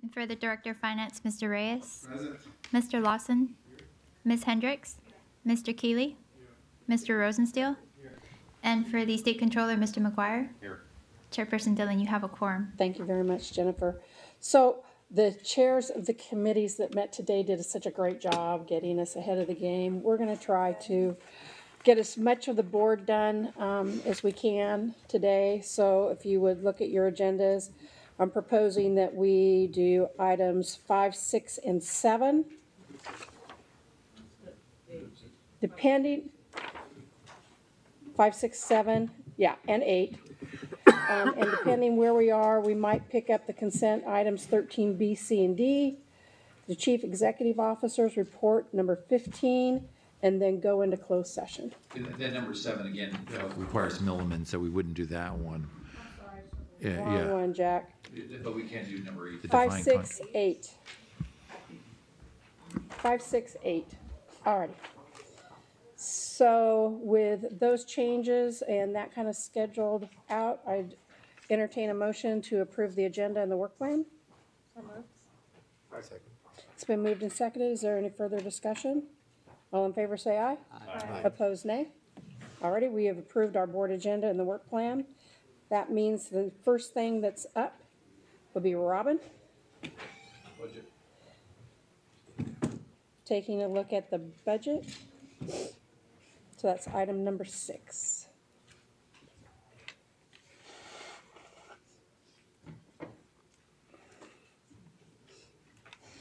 And for the Director of Finance, Mr. Reyes. Present. Mr. Lawson. Ms. Hendricks. Mr. Keeley. Mr. Rosensteel. And for the State Controller, Mr. McGuire. Here. Chairperson Dillon, you have a quorum. Thank you very much, Jennifer. So the chairs of the committees that met today did such a great job getting us ahead of the game. We're going to try to get as much of the board done as we can today. So if you would look at your agendas, I'm proposing that we do items 5, 6, and 7. Depending, 5, 6, 7, yeah, and 8. And depending where we are, we might pick up the consent items 13B, C, and D, the Chief Executive Officer's report number 15, and then go into closed session. That number 7 again requires Milliman, so we wouldn't do that one. Wrong one, Jack. But we can do number 8. 5, 6, 8. 5, 6, 8. All right. So with those changes and that kind of scheduled out, I'd entertain a motion to approve the agenda and the work plan. I second. It's been moved and seconded. Is there any further discussion? All in favor say aye. Aye. Opposed, nay. Alrighty, we have approved our board agenda and the work plan. That means the first thing that's up will be Robin. Budget. Taking a look at the budget. So that's item number 6.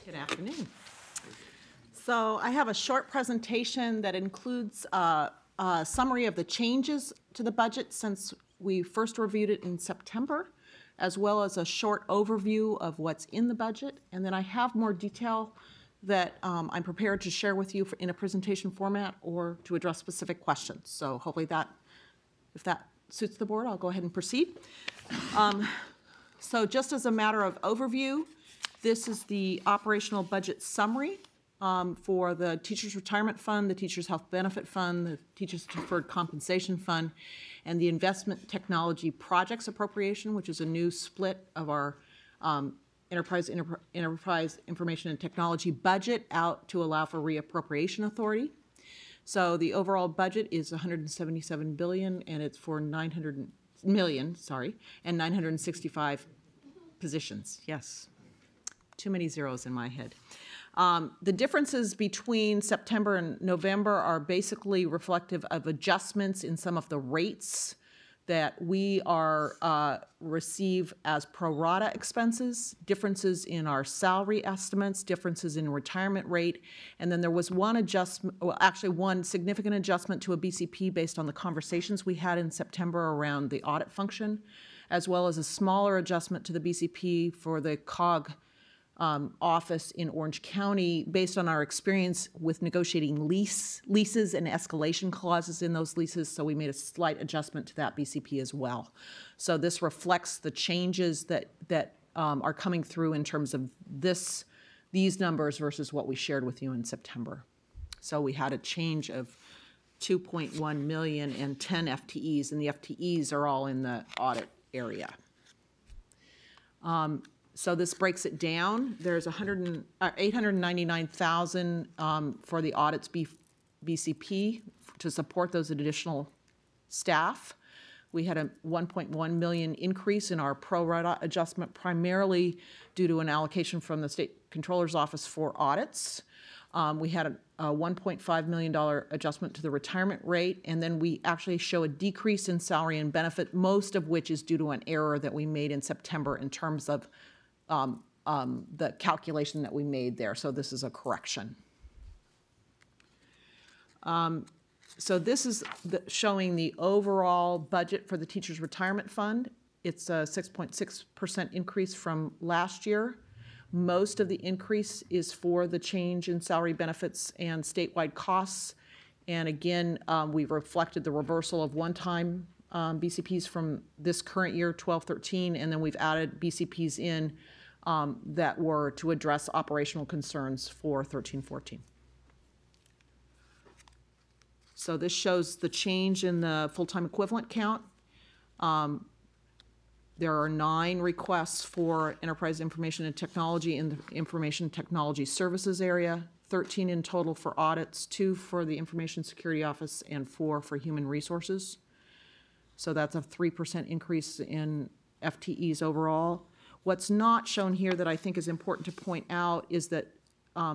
Good afternoon. So I have a short presentation that includes a summary of the changes to the budget since we first reviewed it in September, as well as a short overview of what's in the budget. And then I have more detail that I'm prepared to share with you in a presentation format or to address specific questions. So hopefully that, if that suits the board, I'll go ahead and proceed. So just as a matter of overview, this is the operational budget summary for the Teachers Retirement Fund, the Teachers Health Benefit Fund, the Teachers Deferred Compensation Fund, and the Investment Technology Projects Appropriation, which is a new split of our Enterprise Information and Technology budget out to allow for reappropriation authority. So the overall budget is $177 billion, and it's for 900 million, and 965 positions. Yes, too many zeros in my head. The differences between September and November are basically reflective of adjustments in some of the rates that we receive as pro rata expenses, differences in our salary estimates, differences in retirement rate, and then there was one adjustment, well, actually one significant adjustment to a BCP based on the conversations we had in September around the audit function, as well as a smaller adjustment to the BCP for the COG office in Orange County based on our experience with negotiating leases and escalation clauses in those leases, so we made a slight adjustment to that BCP as well. So this reflects the changes that are coming through in terms of these numbers versus what we shared with you in September. So we had a change of 2.1 million and 10 FTEs, and the FTEs are all in the audit area. So this breaks it down. There's 899,000 for the audits BCP to support those additional staff. We had a 1.1 million increase in our pro rata adjustment, primarily due to an allocation from the State Controller's Office for audits. We had a $1.5 million adjustment to the retirement rate, and then we actually show a decrease in salary and benefit, most of which is due to an error that we made in September in terms of the calculation that we made there. So this is a correction. So this is showing the overall budget for the Teachers Retirement Fund. It's a 6.6% increase from last year. Most of the increase is for the change in salary benefits and statewide costs. And again, we've reflected the reversal of one-time BCPs from this current year, 12-13, and then we've added BCPs in that were to address operational concerns for 13-14. So this shows the change in the full-time equivalent count. There are 9 requests for enterprise information and technology in the information technology services area, 13 in total for audits, 2 for the information security office, and 4 for human resources. So that's a 3% increase in FTEs overall. What's not shown here that I think is important to point out is that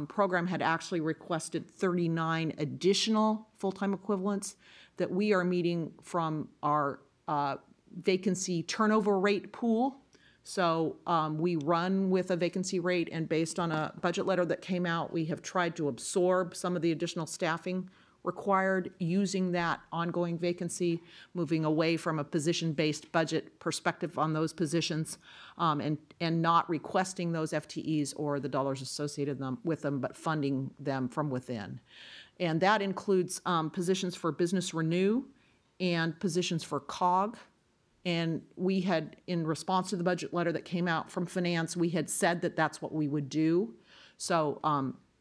program had actually requested 39 additional full-time equivalents that we are meeting from our vacancy turnover rate pool. So we run with a vacancy rate, and based on a budget letter that came out, we have tried to absorb some of the additional staffing required using that ongoing vacancy, moving away from a position-based budget perspective on those positions, and not requesting those FTEs or the dollars associated with them, but funding them from within. And that includes positions for Business Renew and positions for COG. And we had, in response to the budget letter that came out from Finance, we had said that that's what we would do. So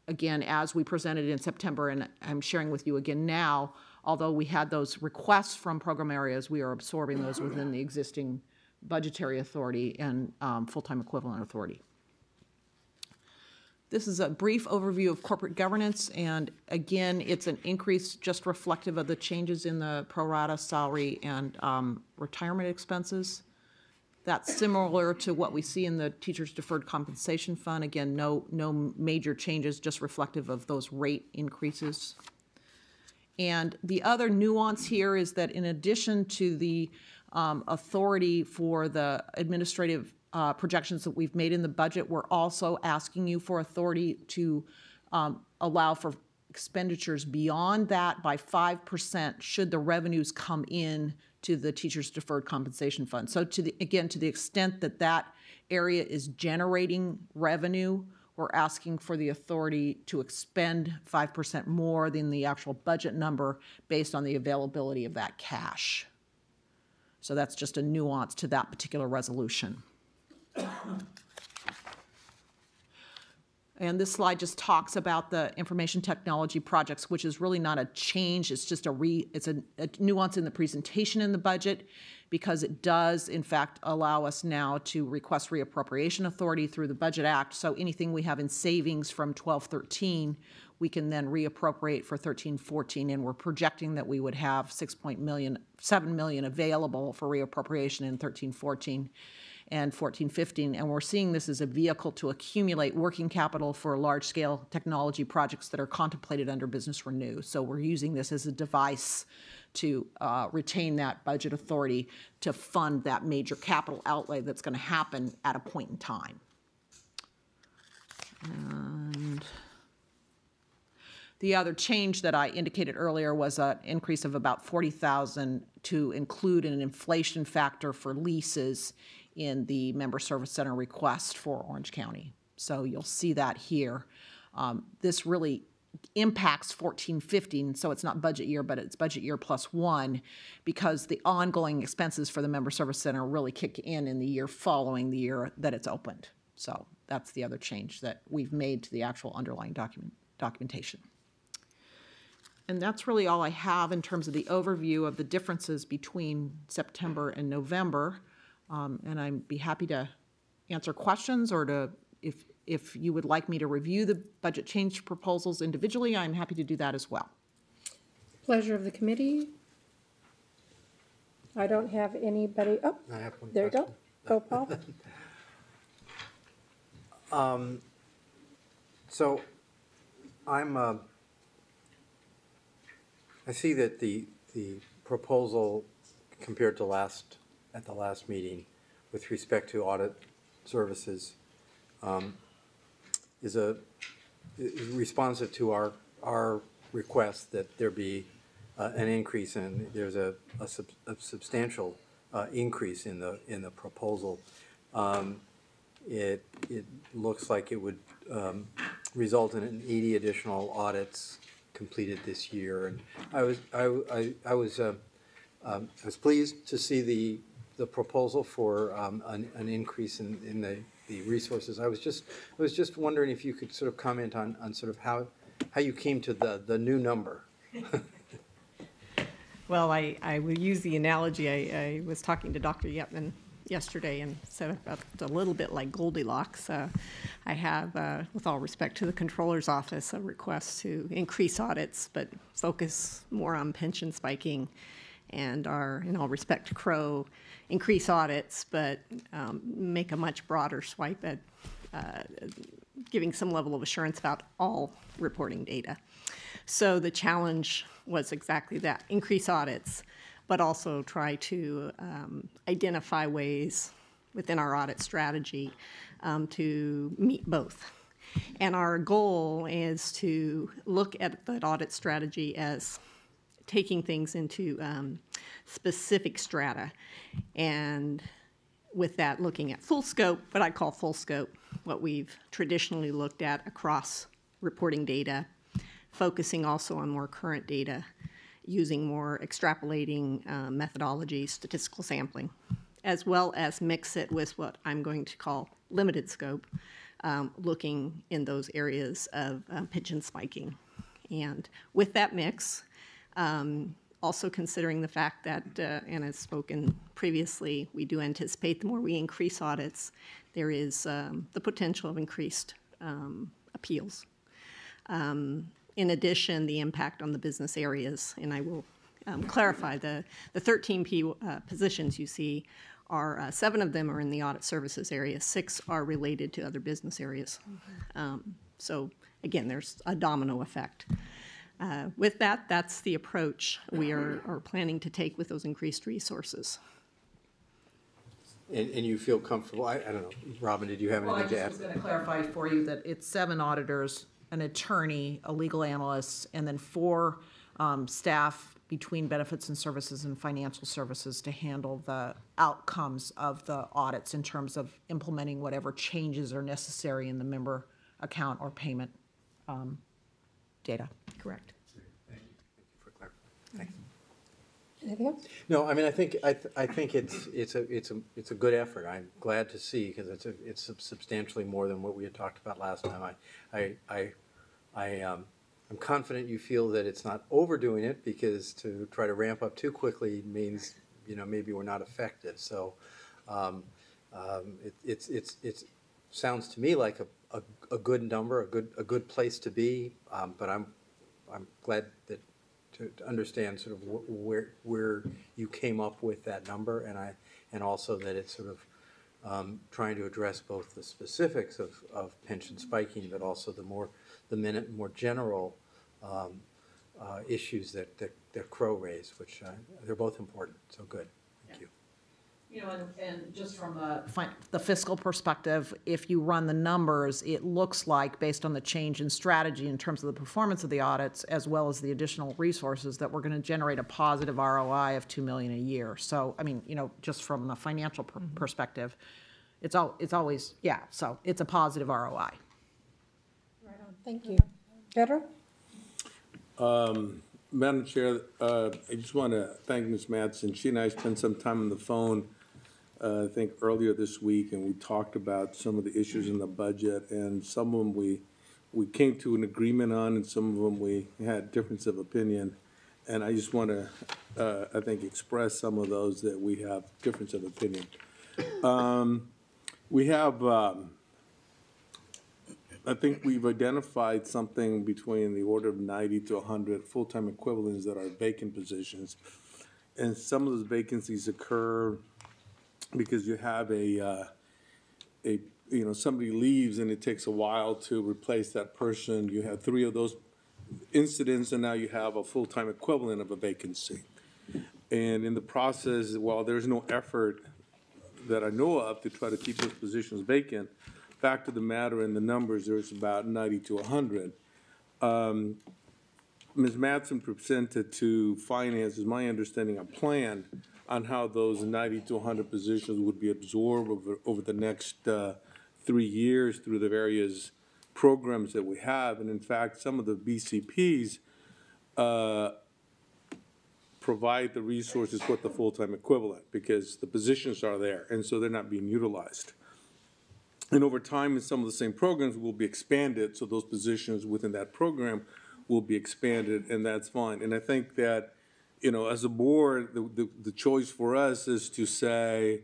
again, as we presented in September, and I'm sharing with you again now, although we had those requests from program areas, we are absorbing those within the existing budgetary authority and full-time equivalent authority. This is a brief overview of corporate governance, and again, it's an increase just reflective of the changes in the pro rata salary and retirement expenses. That's similar to what we see in the Teachers Deferred Compensation Fund. Again, no major changes, just reflective of those rate increases. And the other nuance here is that in addition to the authority for the administrative projections that we've made in the budget, we're also asking you for authority to allow for expenditures beyond that by 5% should the revenues come in to the Teachers Deferred Compensation Fund. So to the extent that that area is generating revenue, we're asking for the authority to expend 5% more than the actual budget number based on the availability of that cash. So that's just a nuance to that particular resolution. And this slide just talks about the information technology projects, which is really not a change. It's just it's a nuance in the presentation in the budget, because it does, in fact, allow us now to request reappropriation authority through the Budget Act. So anything we have in savings from 12-13, we can then reappropriate for 13-14, and we're projecting that we would have $7 million available for reappropriation in 13-14. And 14-15, and we're seeing this as a vehicle to accumulate working capital for large-scale technology projects that are contemplated under Business Renew. So we're using this as a device to retain that budget authority to fund that major capital outlay that's going to happen at a point in time. And the other change that I indicated earlier was an increase of about $40,000 to include an inflation factor for leases in the Member Service Center request for Orange County. So you'll see that here. This really impacts 14-15, so it's not budget year, but it's budget year +1, because the ongoing expenses for the Member Service Center really kick in the year following the year that it's opened. So that's the other change that we've made to the actual underlying documentation. And that's really all I have in terms of the overview of the differences between September and November. And I'd be happy to answer questions, or to, if you would like me to review the budget change proposals individually, I'm happy to do that as well. Pleasure of the committee. I don't have anybody. Oh, I have one there question. you go. Go, Paul. So I see that the proposal compared to at the last meeting with respect to audit services is responsive to our request that there be an increase, and there's a substantial increase in the proposal. It looks like it would result in 80 additional audits completed this year, and I was pleased to see the proposal for an increase in the resources. I was just wondering if you could sort of comment on sort of how you came to the new number. Well, I will use the analogy. I was talking to Dr. Yetman yesterday and said about a little bit like Goldilocks. I have, with all respect to the Controller's Office, a request to increase audits, but focus more on pension spiking, and in all respect to Crow, increase audits, but make a much broader swipe at giving some level of assurance about all reporting data. So the challenge was exactly that, increase audits, but also try to identify ways within our audit strategy to meet both. And our goal is to look at the audit strategy as taking things into specific strata, and with that looking at full scope, what I call full scope, what we've traditionally looked at across reporting data, focusing also on more current data, using more extrapolating methodologies, statistical sampling, as well as mix it with what I'm going to call limited scope, looking in those areas of pension spiking. And with that mix, also considering the fact that, and as spoken previously, we do anticipate the more we increase audits, there is the potential of increased appeals. In addition, the impact on the business areas, and I will clarify, the 13 positions you see are, 7 of them are in the audit services area, 6 are related to other business areas. So again, there's a domino effect. With that, that's the approach we are planning to take with those increased resources. And you feel comfortable, I don't know, Robin, did you have anything to add? Well, I just was going to clarify for you that it's 7 auditors, an attorney, a legal analyst, and then 4 staff between benefits and services and financial services to handle the outcomes of the audits in terms of implementing whatever changes are necessary in the member account or payment data. Correct. Thank you for clarifying. Thanks. Anything else? No, I mean, I think it's a good effort. I'm glad to see, because it's substantially more than what we had talked about last time. I'm confident you feel that it's not overdoing it, because to try to ramp up too quickly means, maybe we're not effective. So it sounds to me like a good number, a good place to be. But I'm glad that to understand sort of where you came up with that number, and also that it's sort of trying to address both the specifics of pension spiking, but also the more general issues that Crow raised, which they're both important. So good, thank you. And just from the fiscal perspective, if you run the numbers, it looks like, based on the change in strategy in terms of the performance of the audits, as well as the additional resources, that we're going to generate a positive ROI of $2 million a year. So, I mean, just from the financial perspective, it's always, so it's a positive ROI. Right on, thank you. Pedro? Madam Chair, I just want to thank Ms. Madsen. She and I spent some time on the phone, I think earlier this week, and we talked about some of the issues in the budget, and some of them we came to an agreement on, and some of them we had difference of opinion. And I just want to, I think, express some of those that we have difference of opinion. We have, I think we've identified something between the order of 90 to 100 full-time equivalents that are vacant positions. And some of those vacancies occur because you have somebody leaves and it takes a while to replace that person. You have 3 of those incidents, and now you have a full-time equivalent of a vacancy. And in the process, while there's no effort that I know of to try to keep those positions vacant, fact of the matter, in the numbers, there's about 90 to 100. Ms. Madsen presented to Finance, is my understanding, a plan on how those 90 to 100 positions would be absorbed over the next 3 years through the various programs that we have. And in fact, some of the BCPs provide the resources for the full-time equivalent, because the positions are there, and so they're not being utilized. And over time, in some of the same programs will be expanded, so those positions within that program will be expanded, and that's fine. And I think that, as a board, the choice for us is to say,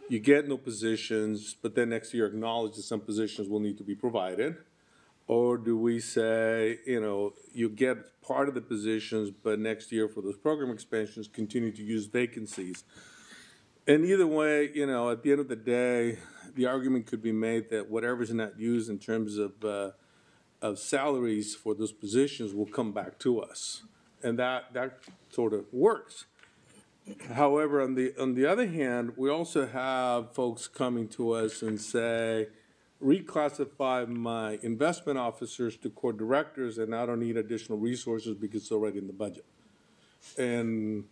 you get no positions, but then next year acknowledge that some positions will need to be provided? Or do we say, you get part of the positions, but next year for those program expansions, continue to use vacancies? And either way, at the end of the day, the argument could be made that whatever's not used in terms of salaries for those positions will come back to us. And that sort of works. However, on the other hand, we also have folks coming to us and say, reclassify my investment officers to core directors, and I don't need additional resources because it's already in the budget. And,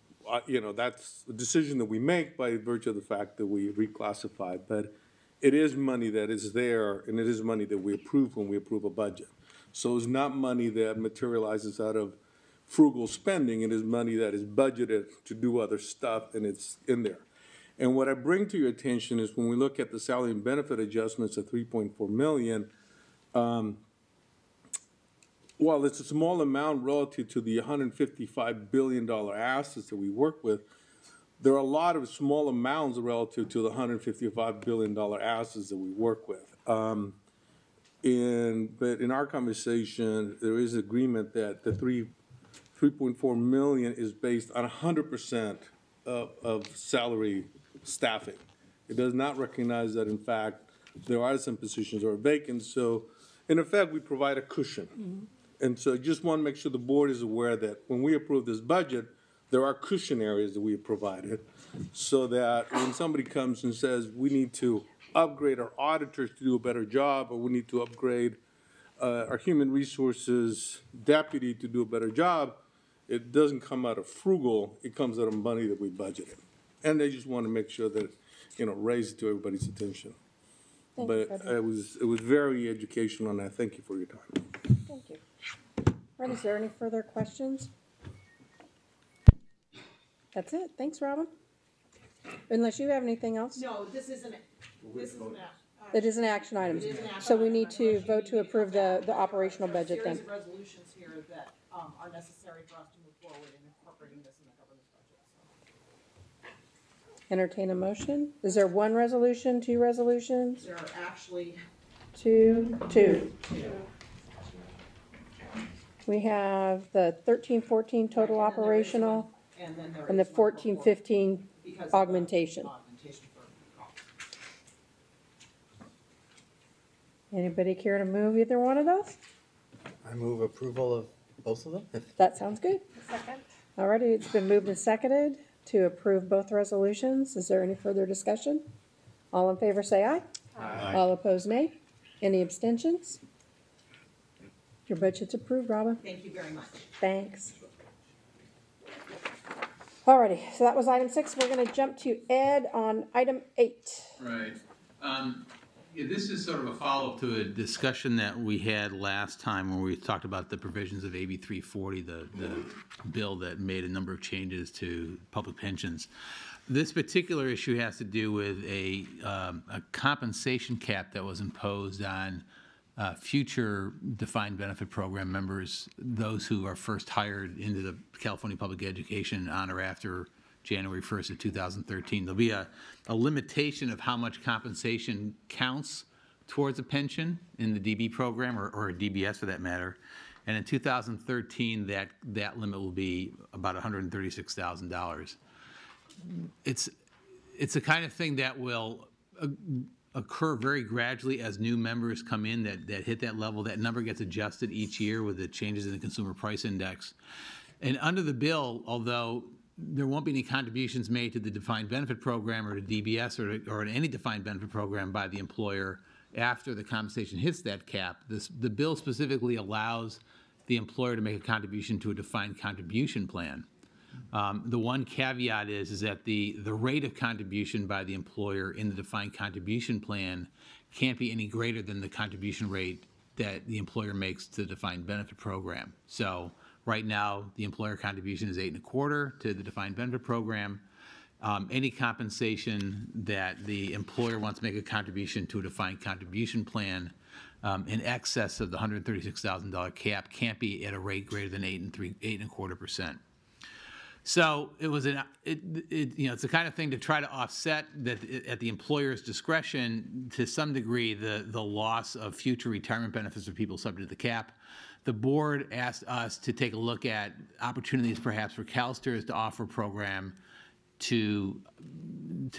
that's a decision that we make by virtue of the fact that we reclassify. But it is money that is there, and it is money that we approve when we approve a budget. So it's not money that materializes out of frugal spending. It is money that is budgeted to do other stuff, and it's in there. And what I bring to your attention is when we look at the salary and benefit adjustments of $3.4 million, while it's a small amount relative to the $155 billion assets that we work with, there are a lot of small amounts relative to the $155 billion assets that we work with. But in our conversation, there is agreement that the $3.4 million is based on 100% of salary staffing. It does not recognize that, in fact, there are some positions that are vacant. So, in effect, we provide a cushion. Mm-hmm. And so I just want to make sure the board is aware that when we approve this budget, there are cushion areas that we have provided so that when somebody comes and says, we need to upgrade our auditors to do a better job, or we need to upgrade our human resources deputy to do a better job, it doesn't come out of frugal, it comes out of money that we budgeted. And they just want to make sure that, raise it to everybody's attention. Thank But you, Frederick. it was very educational, and I thank you for your time. Thank you. Right, is there any further questions? That's it. Thanks, Robin. Unless you have anything else? No, this isn't, It is an action item. So we need to vote to approve the operational budget then. Series of resolutions here that are necessary for us to move forward in incorporating this in the governance budget. Entertain a motion. Is there one resolution, two resolutions? There are actually Two. We have the 13-14 total operational and then there and the is one for 14-15 because of the augmentation. augmentation for cost. Anybody care to move either one of those? I move approval of both of them. That sounds good. Second. Alrighty, it's been moved and seconded to approve both resolutions. Is there any further discussion? All in favor say aye. Aye. All opposed nay. Any abstentions? Your budget's approved, Robin. Thank you very much. Thanks. Alrighty, so that was item 6. We're gonna jump to Ed on item 8. Right. Yeah, this is sort of a follow-up to a discussion that we had last time when we talked about the provisions of AB 340, the bill that made a number of changes to public pensions. This particular issue has to do with a compensation cap that was imposed on future defined benefit program members, those who are first hired into the California Public Education on or after January 1st of 2013. There'll be a limitation of how much compensation counts towards a pension in the DB program, or a DBS for that matter. And in 2013, that limit will be about $136,000. It's the kind of thing that will occur very gradually as new members come in that hit that level. That number gets adjusted each year with the changes in the Consumer Price Index. And under the bill, although there won't be any contributions made to the defined benefit program or to DBS or to any defined benefit program by the employer after the compensation hits that cap, the bill specifically allows the employer to make a contribution to a defined contribution plan. The one caveat is that the rate of contribution by the employer in the defined contribution plan can't be any greater than the contribution rate that the employer makes to the defined benefit program. So right now, the employer contribution is 8.25% to the defined benefit program. Any compensation that the employer wants to make a contribution to a defined contribution plan in excess of the $136,000 cap can't be at a rate greater than 8.25%. So it was it's the kind of thing to try to offset that at the employer's discretion, to some degree, the loss of future retirement benefits for people subject to the cap. The board asked us to take a look at opportunities perhaps for CalSTRS to offer a program to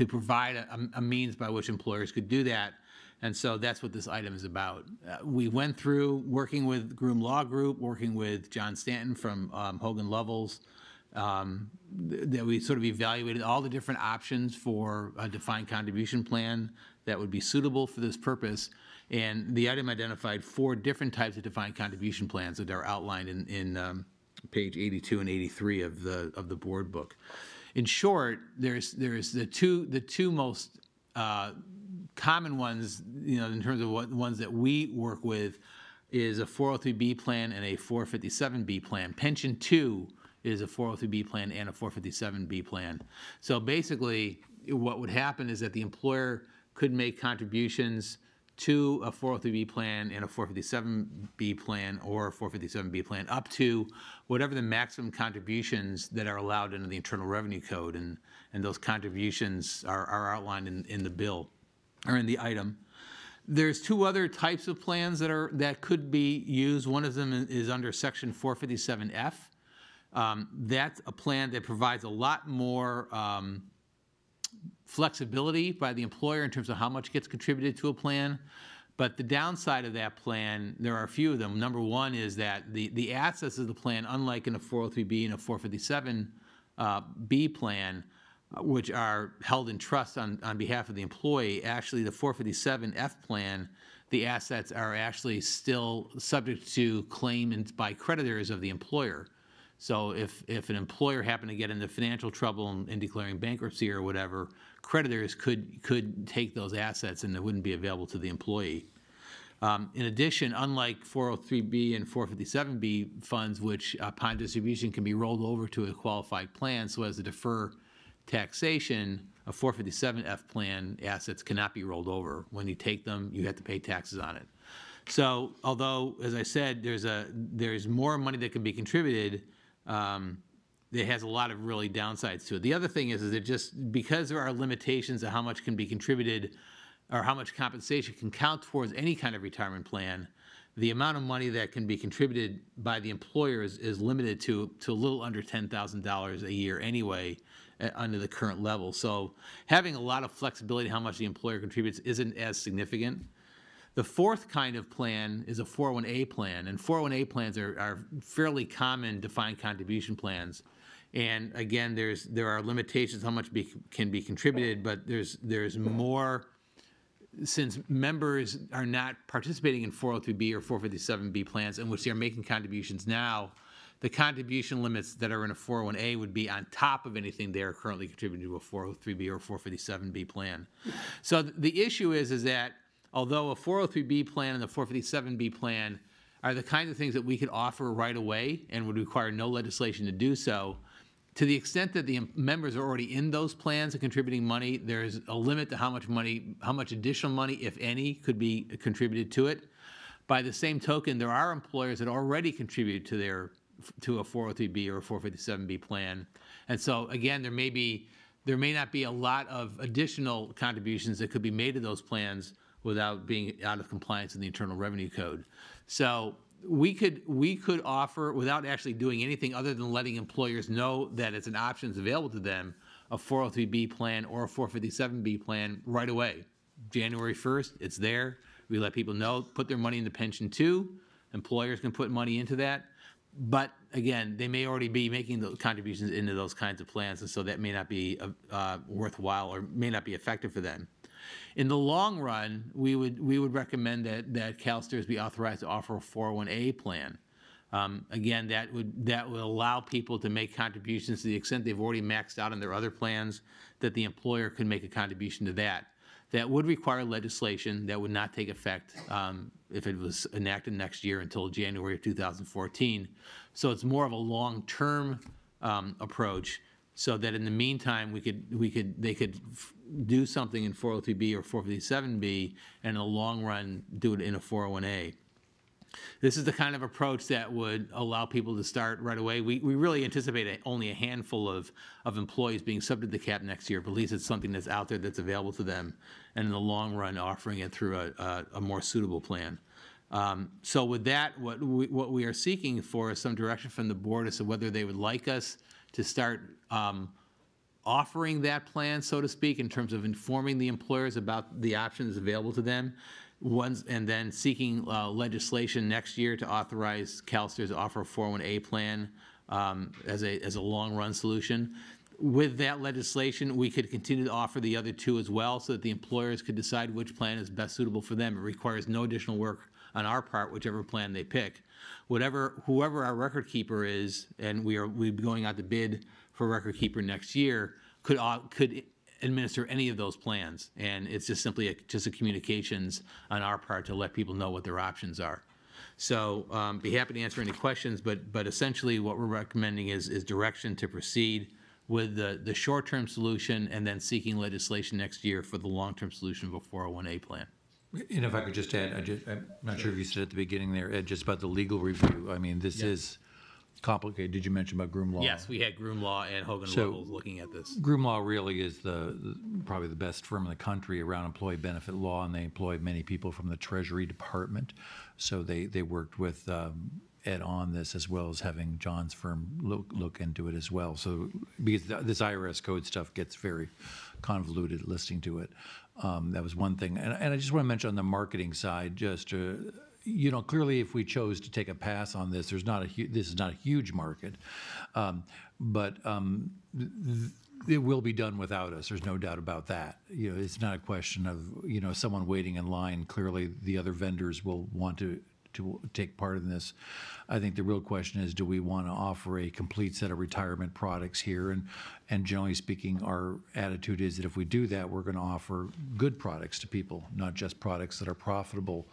provide a means by which employers could do that. And so that's what this item is about. We went through working with Groom Law Group, working with John Stanton from Hogan Lovells, that we sort of evaluated all the different options for a defined contribution plan that would be suitable for this purpose. And the item identified 4 different types of defined contribution plans that are outlined in page 82 and 83 of the board book. In short, there's the two most common ones, in terms of what ones that we work with, is a 403B plan and a 457B plan. Pension 2 is a 403B plan and a 457B plan. So basically, what would happen is that the employer could make contributions to a 403B plan and a 457B plan or a 457B plan up to whatever the maximum contributions that are allowed under the Internal Revenue Code, and those contributions are outlined in the bill, or in the item. There's 2 other types of plans that could be used. One of them is under Section 457F. That's a plan that provides a lot more flexibility by the employer in terms of how much gets contributed to a plan. But the downside of that plan, there are a few of them. Number one is that the assets of the plan, unlike in a 403B and a 457B plan, which are held in trust on behalf of the employee, actually the 457F plan, the assets are actually still subject to claim by creditors of the employer. So if an employer happened to get into financial trouble in declaring bankruptcy or whatever, creditors could take those assets and it wouldn't be available to the employee. In addition, unlike 403B and 457B funds, which upon distribution can be rolled over to a qualified plan so as to defer taxation, a 457F plan assets cannot be rolled over. When you take them, you have to pay taxes on it. So although, as I said, there's more money that can be contributed, it has a lot of really downsides to it. The other thing is that just because there are limitations of how much can be contributed or how much compensation can count towards any kind of retirement plan, the amount of money that can be contributed by the employer is limited to a little under $10,000 a year anyway, under the current level. So having a lot of flexibility how much the employer contributes isn't as significant. The fourth kind of plan is a 401A plan, and 401A plans are fairly common defined contribution plans. And again, there are limitations how much can be contributed, but there's more, since members are not participating in 403B or 457B plans in which they are making contributions now, the contribution limits that are in a 401A would be on top of anything they are currently contributing to a 403B or 457B plan. So the issue is that although a 403B plan and the 457B plan are the kinds of things that we could offer right away and would require no legislation to do so, to the extent that the members are already in those plans and contributing money, there's a limit to how much additional money, if any, could be contributed to it. By the same token, there are employers that already contribute to a 403B or a 457B plan. And so again, there may not be a lot of additional contributions that could be made to those plans without being out of compliance with the Internal Revenue Code. So we could offer, without actually doing anything other than letting employers know that it's an option that's available to them, a 403B plan or a 457B plan right away. January 1st, it's there. We let people know, put their money into Pension 2. Employers can put money into that. But again, they may already be making those contributions into those kinds of plans, and so that may not be worthwhile or may not be effective for them. In the long run, we would recommend that CalSTRS be authorized to offer a 401A plan. Again, that would allow people to make contributions to the extent they've already maxed out on their other plans, that the employer could make a contribution to that. That would require legislation that would not take effect if it was enacted next year until January of 2014. So it's more of a long-term approach, so that in the meantime they could do something in 403B or 457B, and in the long run do it in a 401A. This is the kind of approach that would allow people to start right away. We really anticipate only a handful of employees being subject to the cap next year, but at least it's something that's out there that's available to them, and in the long run, offering it through a more suitable plan. So with that, what we are seeking for is some direction from the board as to whether they would like us to start offering that plan, so to speak, in terms of informing the employers about the options available to them, and then seeking legislation next year to authorize CalSTRS to offer a 401A plan as a long-run solution. With that legislation, we could continue to offer the other two as well, so that the employers could decide which plan is best suitable for them. It requires no additional work on our part, whichever plan they pick. Whoever our record keeper is, and we'll be going out to bid for record keeper next year, could administer any of those plans, and it's just simply just a communications on our part to let people know what their options are. So be happy to answer any questions, but essentially what we're recommending is direction to proceed with the short-term solution and then seeking legislation next year for the long-term solution of a 401A plan. And if I could just add, I'm not sure if you said at the beginning there, Ed, just about the legal review. I mean, this is complicated. Did you mention about Groom Law? Yes, we had Groom Law and Hogan So- Lovells looking at this. Groom Law really is probably the best firm in the country around employee benefit law, and they employ many people from the Treasury Department. So they worked with Ed on this, as well as having John's firm look into it as well. So because this IRS code stuff gets very convoluted listening to it. That was one thing. And I just want to mention on the marketing side, just clearly if we chose to take a pass on this, this is not a huge market, but it will be done without us. There's no doubt about that. It's not a question of someone waiting in line. Clearly, the other vendors will want to take part in this. I think the real question is, do we want to offer a complete set of retirement products here? And generally speaking, our attitude is that if we do that, we're going to offer good products to people, not just products that are profitable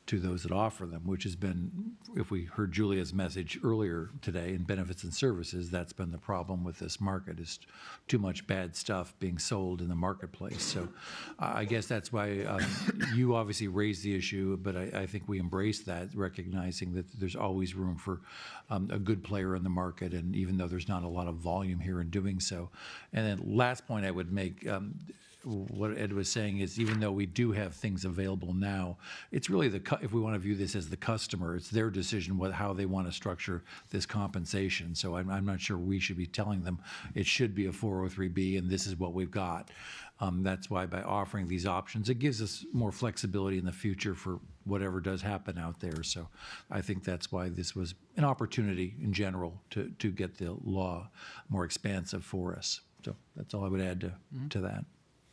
to those that offer them, which has been, if we heard Julia's message earlier today in benefits and services, that's been the problem with this market, is too much bad stuff being sold in the marketplace. So I guess that's why you obviously raised the issue, but I think we embrace that, recognizing that there's always room for a good player in the market, and even though there's not a lot of volume here in doing so. And then last point I would make, what Ed was saying is, even though we do have things available now, it's really if we want to view this as the customer, it's their decision how they want to structure this compensation. So I'm not sure we should be telling them it should be a 403B and this is what we've got. That's why by offering these options, it gives us more flexibility in the future for whatever does happen out there. So I think that's why this was an opportunity in general to get the law more expansive for us. So that's all I would add to that.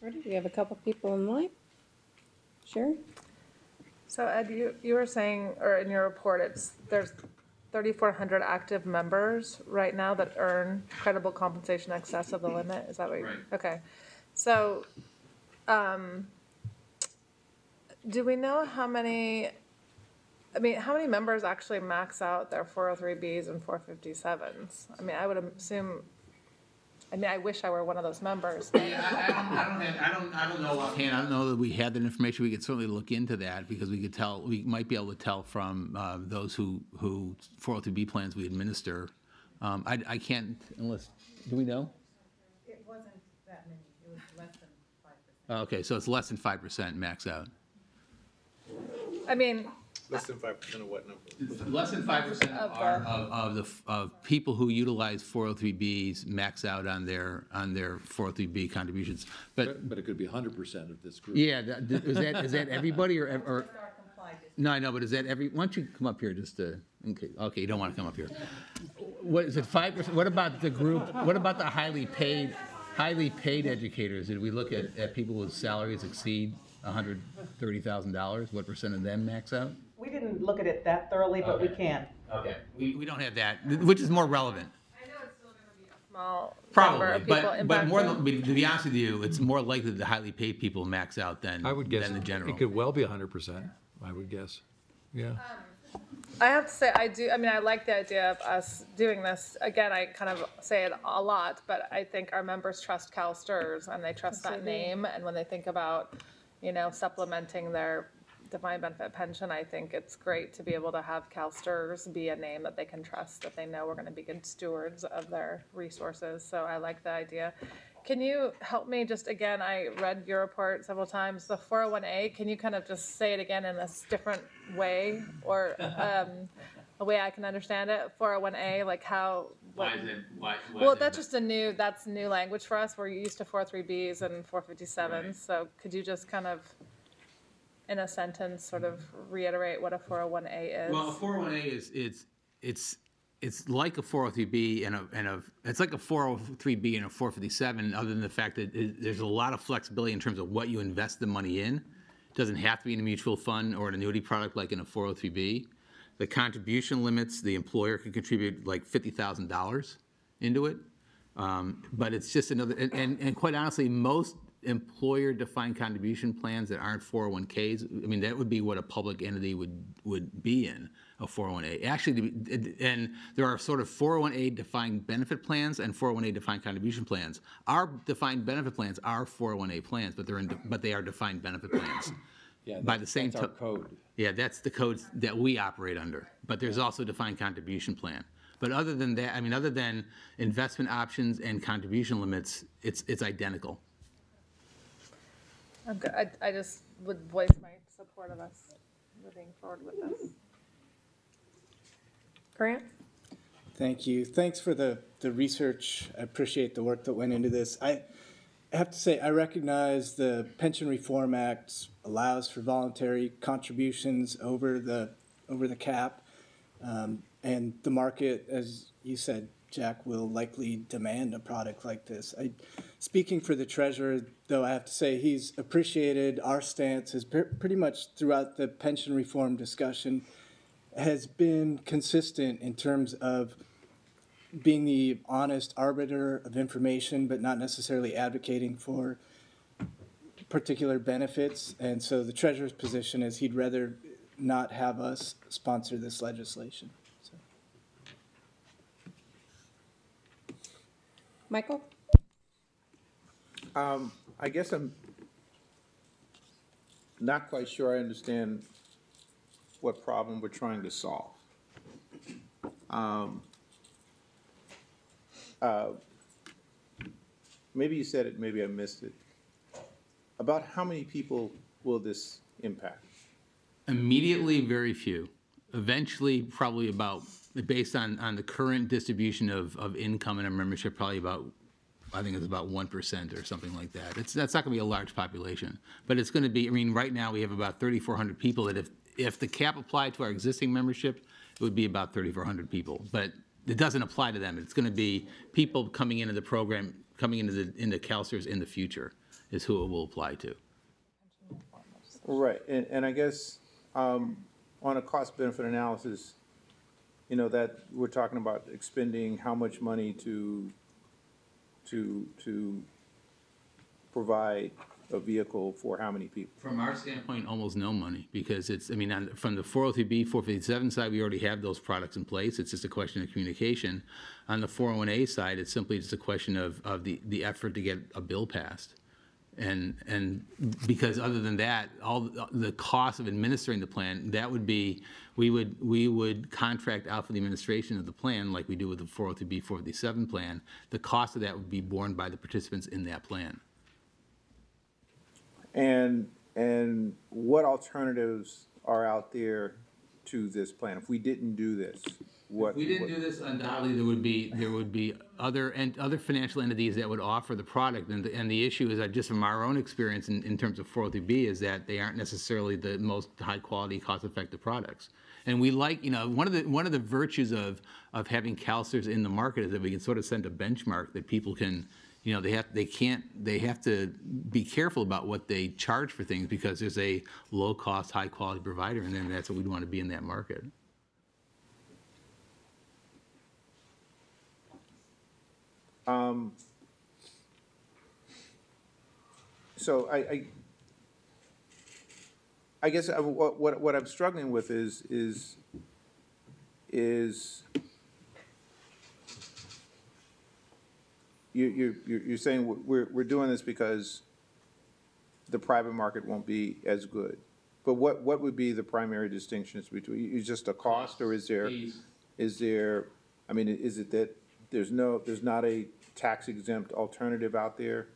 Ready? We have a couple people in line. Sherry? So Ed, you were saying, or in your report, there's 3,400 active members right now that earn credible compensation in excess of the limit. Is that what you're? Right. Okay. So, do we know how many members actually max out their 403Bs and 457s? I mean, I would assume. I wish I were one of those members. Yeah, I don't know offhand. I don't know that we had that information. We could certainly look into that, because we might be able to tell from those who 403B plans we administer. I can't, unless, do we know? It wasn't that many, it was less than 5%. Okay, so it's less than 5% max out. I mean, Less than 5% of what number? Less than 5% of people who utilize 403Bs max out on their 403B contributions. But it could be 100% of this group. yeah, is that everybody or no? I know, but is that every? Why don't you come up here just to? Okay, you don't want to come up here. What is it? 5%? What about the group? What about the highly paid educators? Did we look at people whose salaries exceed $130,000? What percent of them max out? We didn't look at it that thoroughly, but we can. Okay. We don't have that, which is more relevant. I know it's still going to be a small number Probably, of people but more impacted. to be honest with you, it's more likely the highly paid people max out than I would guess than the general. it could well be 100%. I would guess. Yeah. I have to say, I like the idea of us doing this. Again, I kind of say it a lot, but I think our members trust CalSTRS and they trust that name. And when they think about, supplementing their defined benefit pension, I think it's great to be able to have CalSTRS be a name that they can trust, that they know we're gonna be good stewards of their resources, so I like the idea. Can you help me just again, I read your report several times, the 401A, can you kind of just say it again in a different way, or a way I can understand it, 401A, like how? Why is it, why? Well, that's just that's new language for us. We're used to 403Bs and 457s. Right. So could you just kind of, in a sentence, sort of reiterate what a 401A is? Well, a 401A it's like a 403B it's like a 403B and a 457, other than the fact that there's a lot of flexibility in terms of what you invest the money in. It doesn't have to be in a mutual fund or an annuity product like in a 403B. The contribution limits, the employer can contribute like $50,000 into it. But it's just another, and quite honestly, most employer-defined contribution plans that aren't 401Ks, I mean, that would be what a public entity would be in, a 401A. Actually, and there are sort of 401A defined benefit plans and 401A defined contribution plans. Our defined benefit plans are 401A plans, but they are defined benefit plans. Yeah, By the same that's our code. Yeah, that's the codes that we operate under, but there's also a defined contribution plan. But other than that, I mean, other than investment options and contribution limits, it's identical. I'm good. I just would voice my support of us moving forward with this. Grant? Thank you. Thanks for the research. I appreciate the work that went into this. I have to say, I recognize the Pension Reform Act allows for voluntary contributions over the cap. And the market, as you said, Jack, will likely demand a product like this. Speaking for the treasurer, though, I have to say he's appreciated our stance is pretty much throughout the pension reform discussion has been consistent in terms of being the honest arbiter of information, but not necessarily advocating for particular benefits. And so the treasurer's position is he'd rather not have us sponsor this legislation. So. Michael? I guess I'm not quite sure I understand what problem we're trying to solve. Maybe you said it, maybe I missed it. About how many people will this impact? Immediately, very few. Eventually, probably about, based on the current distribution of income in our membership, probably about, I think it's about 1% or something like that. That's not going to be a large population, but it's going to be, I mean, right now we have about 3,400 people that if the cap applied to our existing membership, it would be about 3,400 people, but it doesn't apply to them. It's going to be people coming into the program, coming into CalSTRS in the future is who it will apply to. Right, and I guess on a cost-benefit analysis, you know, that we're talking about expending how much money to provide a vehicle for how many people? From our standpoint, almost no money, because it's, I mean, from the 403B, 457 side, we already have those products in place. It's just a question of communication. On the 401A side, it's simply just a question of the effort to get a bill passed. And because other than that, all the cost of administering the plan, that would be, we would contract out for the administration of the plan like we do with the 403B, 457 plan. The cost of that would be borne by the participants in that plan. And what alternatives are out there to this plan? If we didn't do this, what? If we didn't do this, undoubtedly there would be other financial entities that would offer the product, and the issue is that just from our own experience in terms of 403B is that they aren't necessarily the most high quality, cost effective products. And we like, you know, one of the virtues of having CalSTRS in the market is that we can sort of send a benchmark that people can. You know, they have to be careful about what they charge for things because there's a low cost, high quality provider, and then that's what we'd want to be in that market. So I guess what I'm struggling with is you're saying we're doing this because the private market won't be as good. But what would be the primary distinctions between, is just a cost, or is there, I mean, is it that there's not a tax exempt alternative out there?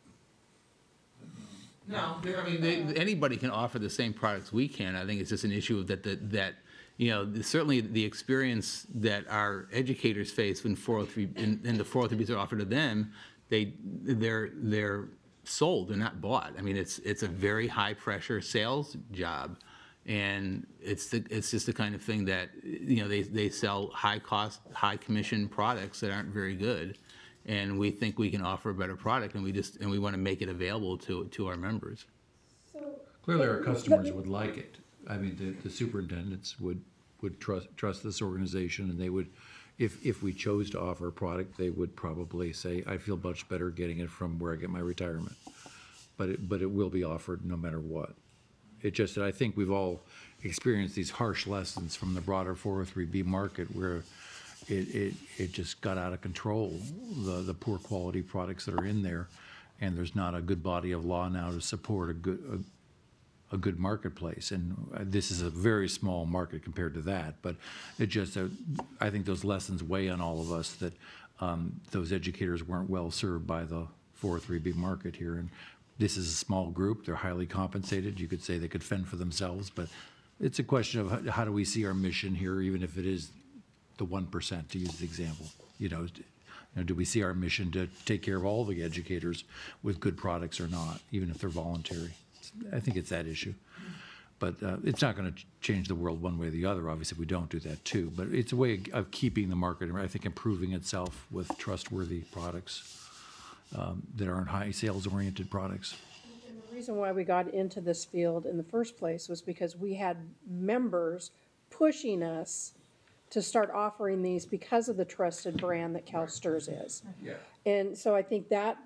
No, I mean, anybody can offer the same products we can. I think it's just an issue of that, you know, certainly the experience that our educators face when 403, and the 403Bs are offered to them, they're sold, they're not bought. I mean, it's a very high pressure sales job. And it's just the kind of thing that, you know, they sell high cost, high commission products that aren't very good. And we think we can offer a better product, and we want to make it available to our members. Clearly, our customers would like it. I mean, the superintendents would trust this organization, and they would, if we chose to offer a product, they would probably say, I feel much better getting it from where I get my retirement. But it will be offered no matter what. It just that I think we've all experienced these harsh lessons from the broader 403B market where it just got out of control, the poor quality products that are in there, and there's not a good body of law now to support a good marketplace. And this is a very small market compared to that, but it just, I think those lessons weigh on all of us that those educators weren't well served by the 403B market here. And this is a small group, they're highly compensated. You could say they could fend for themselves, but it's a question of how do we see our mission here, even if it is the 1%, to use the example. You know, do we see our mission to take care of all the educators with good products or not, even if they're voluntary? I think it's that issue. But it's not going to change the world one way or the other. Obviously, we don't do that too. But it's a way of keeping the market, I think, improving itself with trustworthy products that aren't high sales-oriented products. And the reason why we got into this field in the first place was because we had members pushing us to start offering these because of the trusted brand that CalSTRS is. Yeah. And so I think that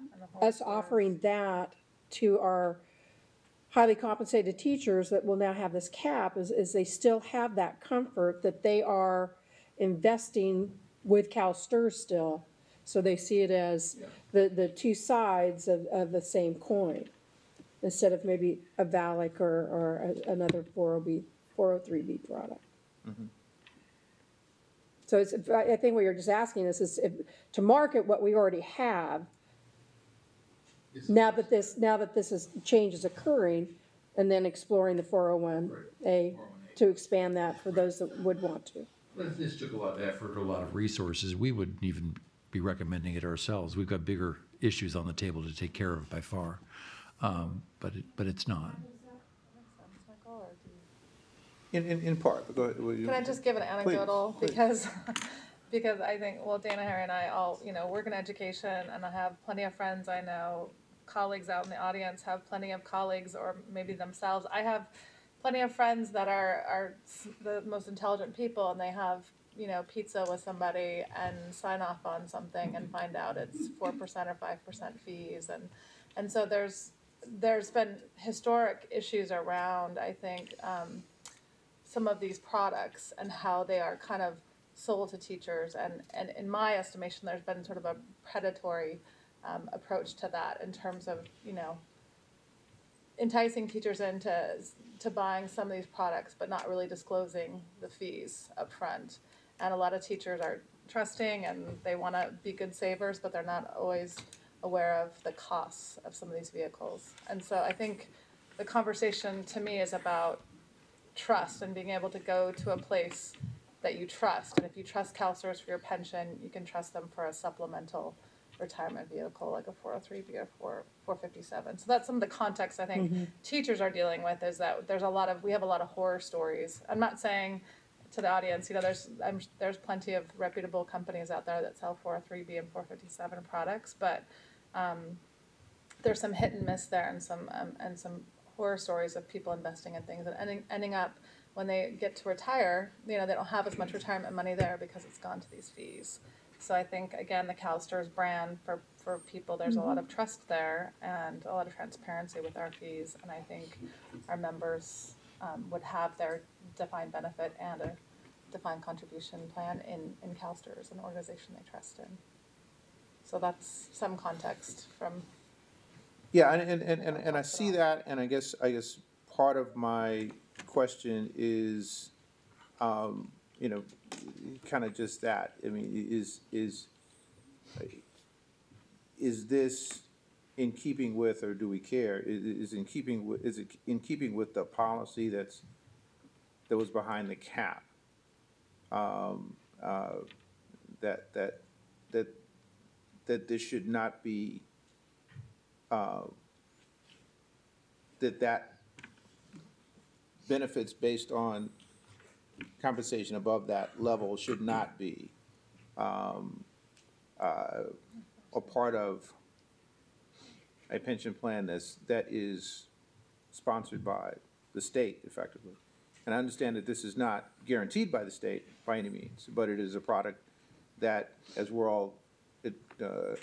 us offering that to our highly compensated teachers that will now have this cap is they still have that comfort that they are investing with CalSTRS still. So they see it as the two sides of the same coin, instead of maybe a VALIC or another 403B product. Mm-hmm. So I think what you're just asking us is to market what we already have. Now that this change is occurring, and then exploring the 401A to expand that for those that would want to. But if this took a lot of effort or a lot of resources, we wouldn't even be recommending it ourselves. We've got bigger issues on the table to take care of by far, but it's not. In part, go ahead. Can I just give an anecdotal? Please. Because I think, well, Dana, Harry, and I all, you know, work in education, and I have plenty of friends I know, colleagues out in the audience have plenty of colleagues, or maybe themselves. I have plenty of friends that are the most intelligent people, and they have, you know, pizza with somebody and sign off on something and find out it's 4% or 5% fees, and so there's been historic issues around, I think, some of these products and how they are kind of sold to teachers, and in my estimation, there's been sort of a predatory approach to that in terms of, you know, enticing teachers into buying some of these products, but not really disclosing the fees up front. And a lot of teachers are trusting and they want to be good savers, but they're not always aware of the costs of some of these vehicles. And so I think the conversation to me is about trust and being able to go to a place that you trust. And if you trust CalSTRS for your pension, you can trust them for a supplemental retirement vehicle like a 403B or 457. So that's some of the context I think teachers are dealing with, is that we have a lot of horror stories. I'm not saying to the audience, you know, there's plenty of reputable companies out there that sell 403B and 457 products, but there's some hit and miss there, and some horror stories of people investing in things and ending up, when they get to retire, you know, they don't have as much retirement money there because it's gone to these fees. So I think, again, the CalSTRS brand for people, there's a lot of trust there and a lot of transparency with our fees, and I think our members would have their defined benefit and a defined contribution plan in CalSTRS, an organization they trust in. So that's some context from. Yeah, and I see that, and I guess part of my question is, you know, kind of just that. I mean, is this in keeping with, or do we care? Is it in keeping with the policy that was behind the cap? That this should not be, that benefits based on compensation above that level should not be a part of a pension plan that is sponsored by the state effectively. And I understand that this is not guaranteed by the state by any means, but it is a product that, as we're all, that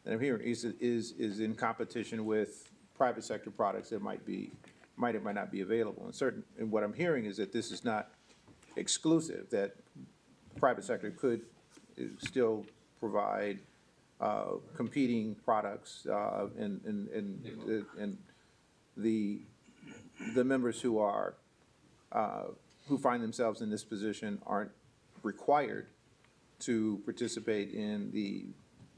I'm hearing, is in competition with private sector products that might or might not be available. And what I'm hearing is that this is not exclusive, that the private sector could still provide competing products, and the members who are who find themselves in this position aren't required to participate in the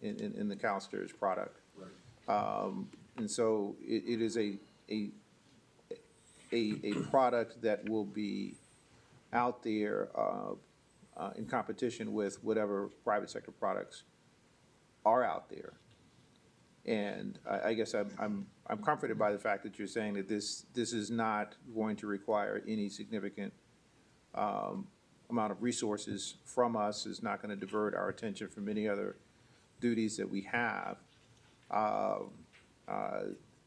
CalSTRS product. And so it is a product that will be out there in competition with whatever private sector products are out there. And I guess I'm comforted by the fact that you're saying that this is not going to require any significant amount of resources from us, is not going to divert our attention from any other duties that we have.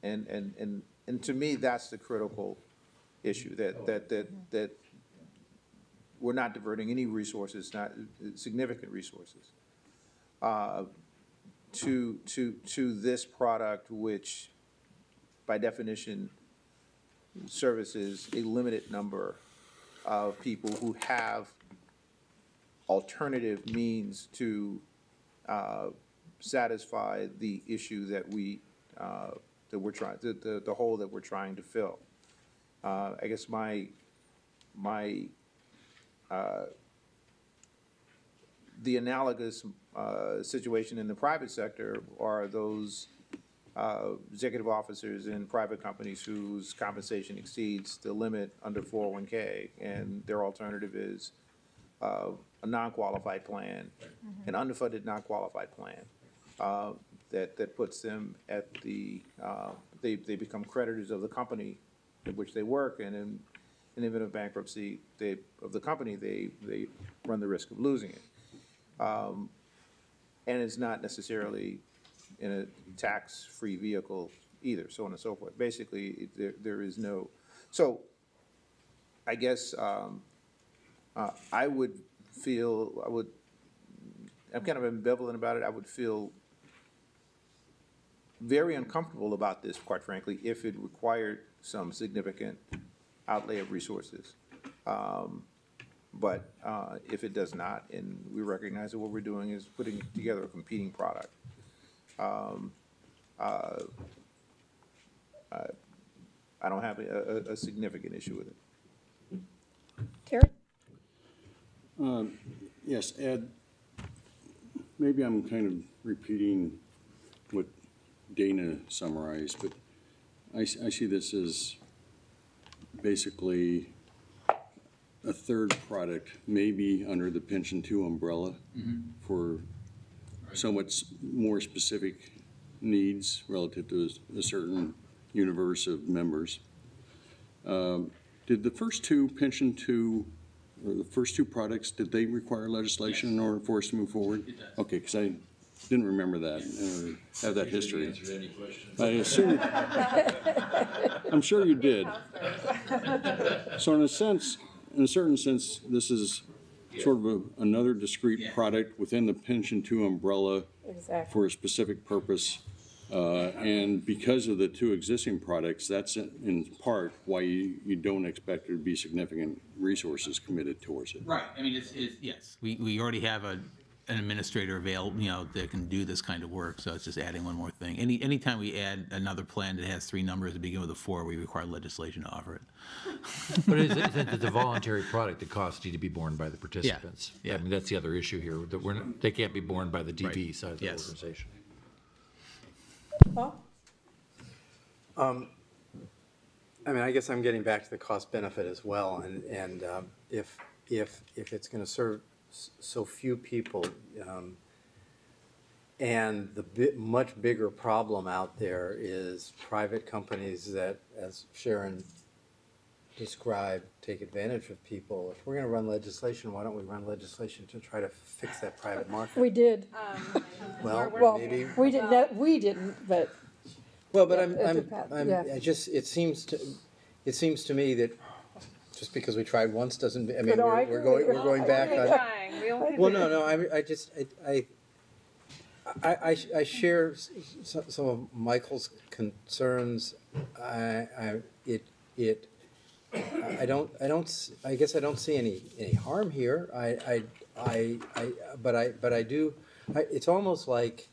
And to me, that's the critical issue, that we're not diverting any resources, not significant resources, to this product, which by definition services a limited number of people who have alternative means to satisfy the issue that we're trying, the hole that we're trying to fill. I guess the analogous situation in the private sector are those executive officers in private companies whose compensation exceeds the limit under 401k, and their alternative is a non-qualified plan, an underfunded non-qualified plan that puts them at the, they become creditors of the company in which they work, and in the event of bankruptcy of the company, they run the risk of losing it. And it's not necessarily in a tax-free vehicle either, so on and so forth. Basically, there is no, so I guess I'm kind of ambivalent about it. I would feel very uncomfortable about this, quite frankly, if it required some significant outlay of resources. But if it does not, and we recognize that what we're doing is putting together a competing product, I don't have a significant issue with it. Terry? Yes, Ed, maybe I'm kind of repeating what Dana summarized, but I see this as basically a third product, maybe under the Pension 2 umbrella, for somewhat more specific needs relative to a certain universe of members. Did the first two Pension 2, or the first two products, did they require legislation in order for us to move forward? It does. Okay, because I didn't remember that, or have that history. I assume, I'm sure you did. So in a certain sense, this is sort of another discrete product within the Pension 2 umbrella. Exactly. For a specific purpose. And because of the two existing products, that's in part why you don't expect there to be significant resources committed towards it. Right, I mean, it's yes, we already have an administrator available, that can do this kind of work, so it's just adding one more thing. Anytime we add another plan that has 3 numbers that begin with a 4, we require legislation to offer it. But it's a voluntary product. The costs need to be borne by the participants. Yeah. I mean, that's the other issue here, that they can't be borne by the DB side of the Yes. organization. Paul? I mean, I guess I'm getting back to the cost benefit as well, and if it's going to serve so few people, and the much bigger problem out there is private companies that, as Sharon described, take advantage of people. If we're going to run legislation, why don't we run legislation to try to fix that private market? We did. Well, maybe. We didn't, but. Well, but Yeah. it seems to me that just because we tried once doesn't, I mean, No, I we're agree. going back We're on. trying. We only Well, no, I share some of Michael's concerns. I guess I don't see any harm here. But I do, it's almost like,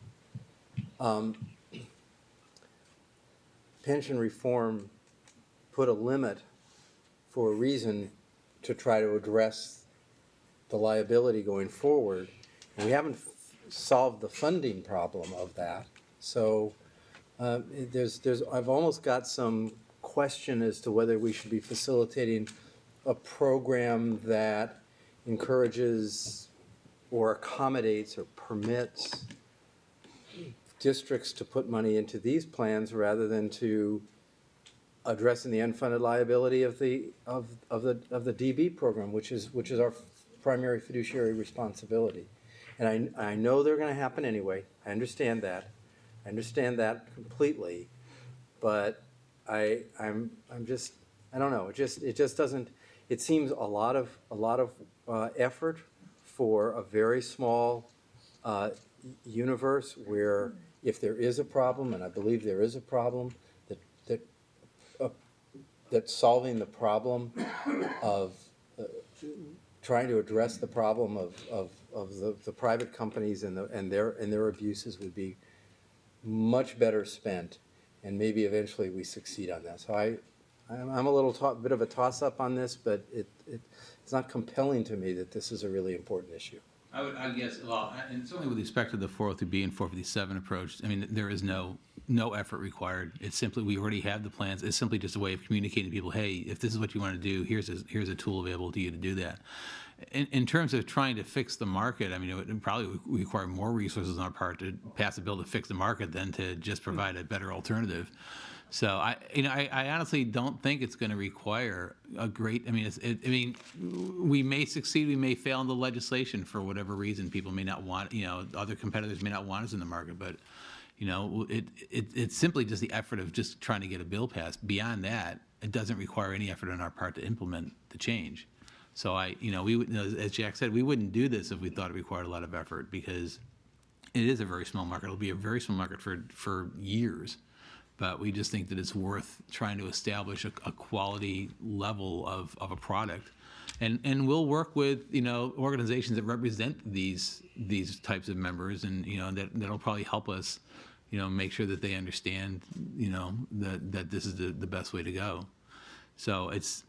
pension reform put a limit for a reason to try to address the liability going forward. And we haven't solved the funding problem of that. So I've almost got some question as to whether we should be facilitating a program that encourages or accommodates or permits districts to put money into these plans rather than to addressing the unfunded liability of the DB program, which is our primary fiduciary responsibility. And I know they're going to happen anyway. I understand that. I understand that completely. But I'm just, I don't know. It just doesn't. It seems a lot of effort for a very small universe where, if there is a problem, and I believe there is a problem, that solving the problem of trying to address the problem of the private companies and their abuses would be much better spent, and maybe eventually we succeed on that. So I'm a little bit of a toss-up on this, but it's not compelling to me that this is a really important issue. I guess, well, and certainly with respect to the 403B and 457 approach, I mean, there is no effort required. It's simply, we already have the plans. It's simply just a way of communicating to people, hey, if this is what you want to do, here's a tool available to you to do that. In terms of trying to fix the market, I mean, it would probably require more resources on our part to pass a bill to fix the market than to just provide a better alternative. So I honestly don't think it's going to require a great. I mean, we may succeed, we may fail in the legislation for whatever reason. People may not want, other competitors may not want us in the market, but it's simply just the effort of just trying to get a bill passed. Beyond that, it doesn't require any effort on our part to implement the change. So we would, as Jack said, we wouldn't do this if we thought it required a lot of effort, because it is a very small market. It'll be a very small market for years. But we just think that it's worth trying to establish a quality level of a product. And we'll work with, organizations that represent these types of members, and, that'll probably help us, make sure that they understand, that this is the best way to go. So it's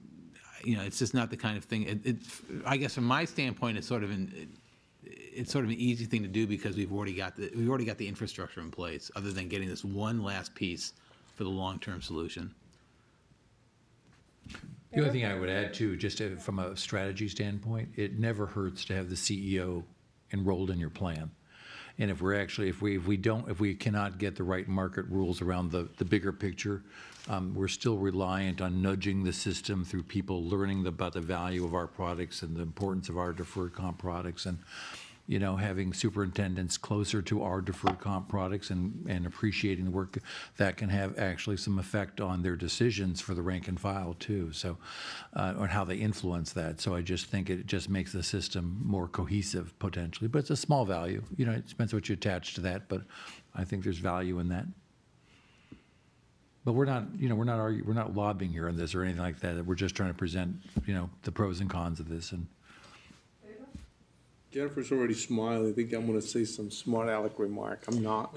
just not the kind of thing, I guess from my standpoint, it's sort of an easy thing to do, because we've already got the infrastructure in place, other than getting this one last piece for the long-term solution. The only thing I would add too, just from a strategy standpoint, it never hurts to have the CEO enrolled in your plan. And if we cannot get the right market rules around the bigger picture, we're still reliant on nudging the system through people learning about the value of our products and the importance of our deferred comp products, and having superintendents closer to our deferred comp products and appreciating the work that can have actually some effect on their decisions for the rank and file too. So, on how they influence that. So I just think it just makes the system more cohesive potentially, but it's a small value. It depends what you attach to that, but I think there's value in that. But we're not lobbying here on this or anything like that. We're just trying to present, the pros and cons of this. And Jennifer's already smiling. I think I'm gonna say some smart aleck remark. I'm not.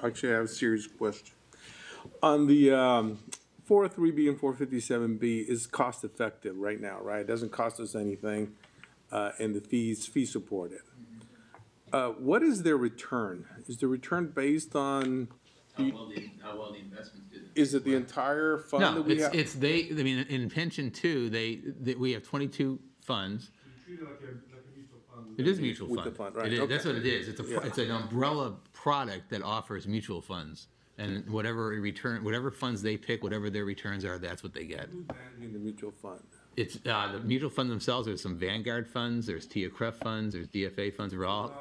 Actually, I have a serious question. On the 403B and 457B is cost effective right now, right? It doesn't cost us anything, and the fees fee supported. What is their return? Is the return based on? How well the investments did. Is it the entire fund No, that we have? it's they, I mean, in pension too, we have 22 funds. It is a mutual With the fund. fund, right, It is, okay. that's what it is. It's an umbrella product that offers mutual funds. And whatever funds they pick, whatever their returns are, that's what they get. In the mutual fund. It's, the mutual funds themselves, there's some Vanguard funds, there's TIAA-CREF funds, there's DFA funds, they're all.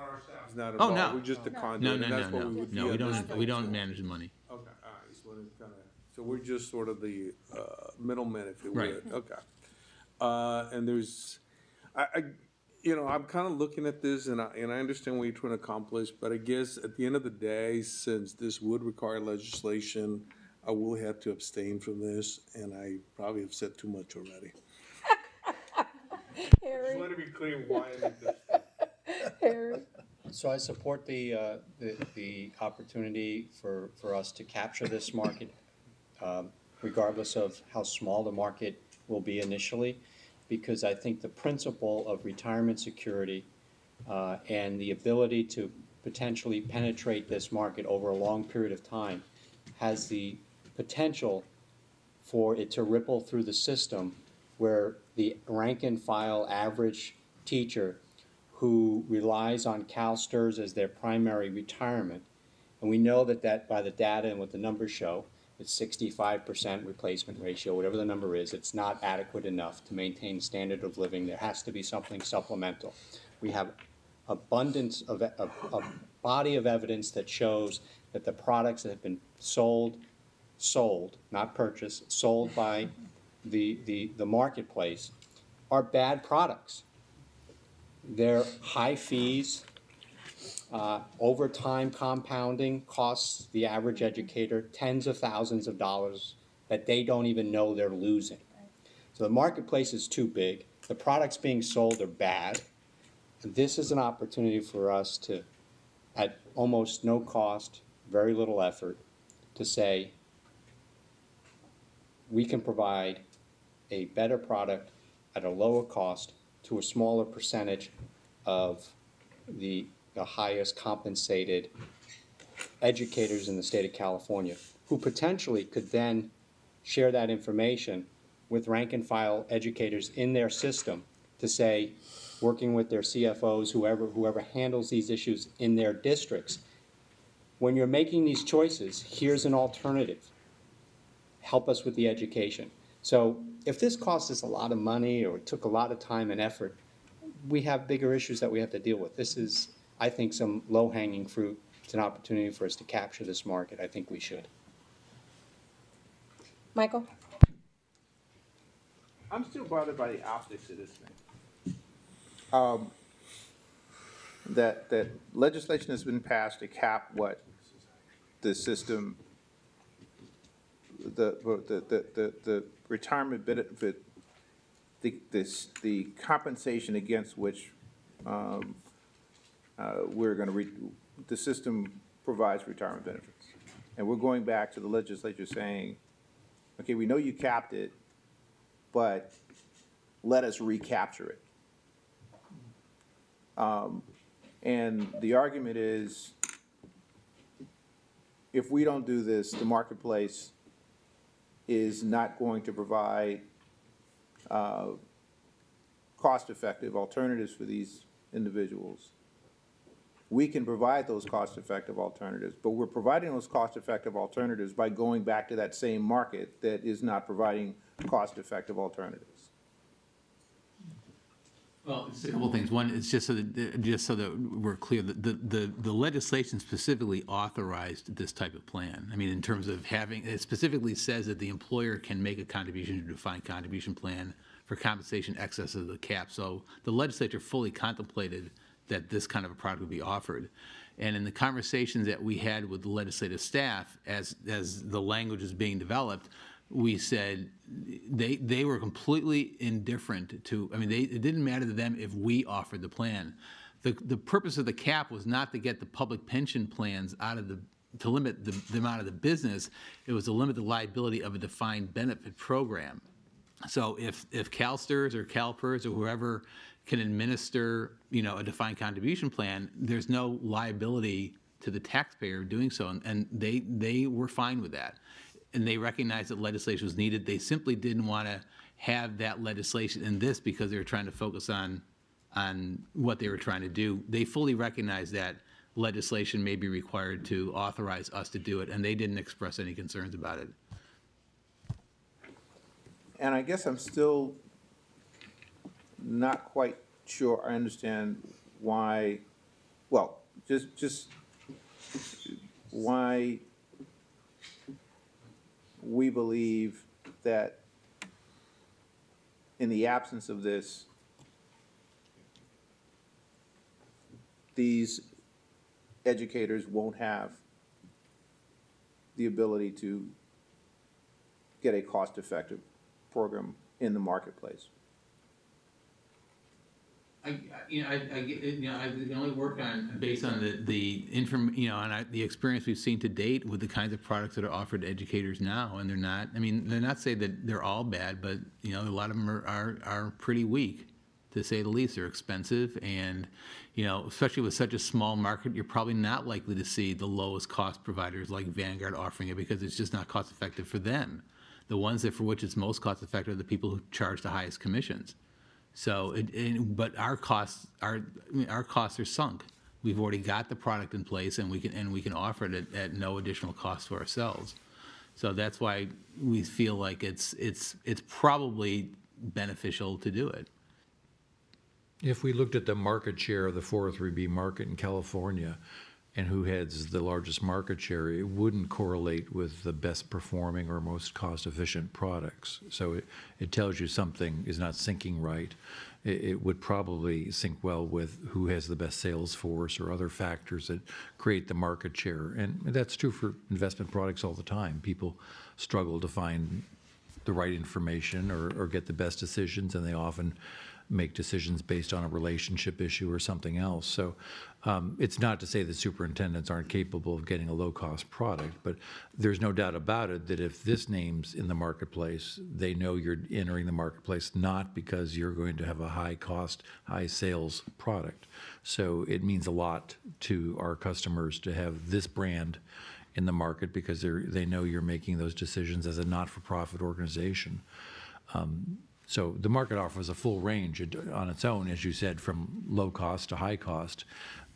It's not Oh, involved. no. We're just the No, conduit. no, and that's no, what no, we would no, be we at this don't, point. we don't manage the money. Okay, all right, so we're kinda, so we're just sort of the, middlemen, if you Right. would, okay. And there's, I'm kinda looking at this and I understand what you're trying to accomplish, but I guess at the end of the day, since this would require legislation, I will have to abstain from this, and I probably have said too much already. Harry, to be clear why I did this. Harry. So I support the opportunity for us to capture this market, regardless of how small the market will be initially, because I think the principle of retirement security and the ability to potentially penetrate this market over a long period of time has the potential for it to ripple through the system where the rank and file average teacher who relies on CalSTRS as their primary retirement, and we know that by the data and what the numbers show, it's 65% replacement ratio, whatever the number is, it's not adequate enough to maintain standard of living. There has to be something supplemental. We have abundance of a body of evidence that shows that the products that have been sold, not purchased, sold by the marketplace are bad products. They're high fees, over time compounding costs the average educator tens of thousands of dollars that they don't even know they're losing. So the marketplace is too big. The products being sold are bad. And this is an opportunity for us to, at almost no cost, very little effort, to say we can provide a better product at a lower cost to a smaller percentage of the highest compensated educators in the state of California, who potentially could then share that information with rank and file educators in their system to say, working with their CFOs, whoever handles these issues in their districts, when you're making these choices, here's an alternative. Help us with the education. So if this costs us a lot of money or it took a lot of time and effort, we have bigger issues that we have to deal with. This is, I think, some low-hanging fruit. It's an opportunity for us to capture this market. I think we should. Michael? I'm still bothered by the optics of this thing. That legislation has been passed to cap what the system, the retirement benefit, the compensation against which we're going to the system provides retirement benefits, and we're going back to the legislature saying, okay, we know you capped it, but let us recapture it. And the argument is, if we don't do this, the marketplace is not going to provide cost-effective alternatives for these individuals. We can provide those cost-effective alternatives, but we're providing those cost-effective alternatives by going back to that same market that is not providing cost-effective alternatives. Well, it's a couple things. One, it's just so that we're clear, the legislation specifically authorized this type of plan. I mean, in terms of it specifically says that the employer can make a contribution to a defined contribution plan for compensation excess of the cap. So the legislature fully contemplated that this kind of a product would be offered. And in the conversations that we had with the legislative staff as the language is being developed, we said they were completely indifferent to, I mean, it didn't matter to them if we offered the plan. the purpose of the cap was not to get the public pension plans out of to limit them out of the business. It was to limit the liability of a defined benefit program. So if CalSTRS or CalPERS or whoever can administer, a defined contribution plan, there's no liability to the taxpayer doing so, and they were fine with that. And they recognized that legislation was needed. They simply didn't want to have that legislation in this because they were trying to focus on what they were trying to do. They fully recognize that legislation may be required to authorize us to do it, and they didn't express any concerns about it. And I guess I'm still not quite sure I understand why, well, just why we believe that in the absence of this, these educators won't have the ability to get a cost-effective program in the marketplace. I can only work on based on the experience we've seen to date with the kinds of products that are offered to educators now, and they're not saying that they're all bad, but a lot of them are pretty weak, to say the least. They're expensive, and especially with such a small market, you're probably not likely to see the lowest cost providers like Vanguard offering it because it's just not cost effective for them. The ones for which it's most cost effective are the people who charge the highest commissions. So, but our costs are sunk. We've already got the product in place, and we can offer it at no additional cost to ourselves. So that's why we feel like it's probably beneficial to do it. If we looked at the market share of the 403B market in California and who has the largest market share, it wouldn't correlate with the best performing or most cost-efficient products. So it tells you something is not syncing right. It would probably sync well with who has the best sales force or other factors that create the market share. And that's true for investment products all the time. People struggle to find the right information or get the best decisions, and they often make decisions based on a relationship issue or something else. So it's not to say that superintendents aren't capable of getting a low-cost product, but there's no doubt about it that if this name's in the marketplace, they know you're entering the marketplace not because you're going to have a high-cost, high-sales product. So it means a lot to our customers to have this brand in the market because they know you're making those decisions as a not-for-profit organization. So the market offers a full range on its own, as you said, from low cost to high cost.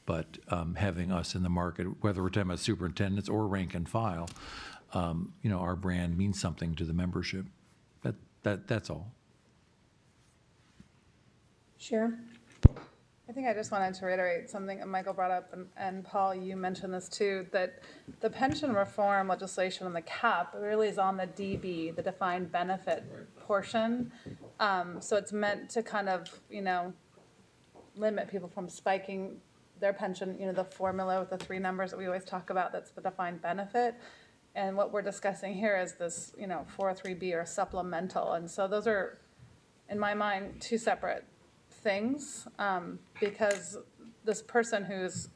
But having us in the market, whether we're talking about superintendents or rank and file, our brand means something to the membership. That's all. Sharon? I think I just wanted to reiterate something that Michael brought up, and Paul, you mentioned this too, that the pension reform legislation and the cap really is on the DB, the defined benefit portion. So it's meant to kind of, limit people from spiking their pension, the formula with the 3 numbers that we always talk about, that's the defined benefit. And what we're discussing here is this, 403B or supplemental. And so those are, in my mind, 2 separate things, because this person who's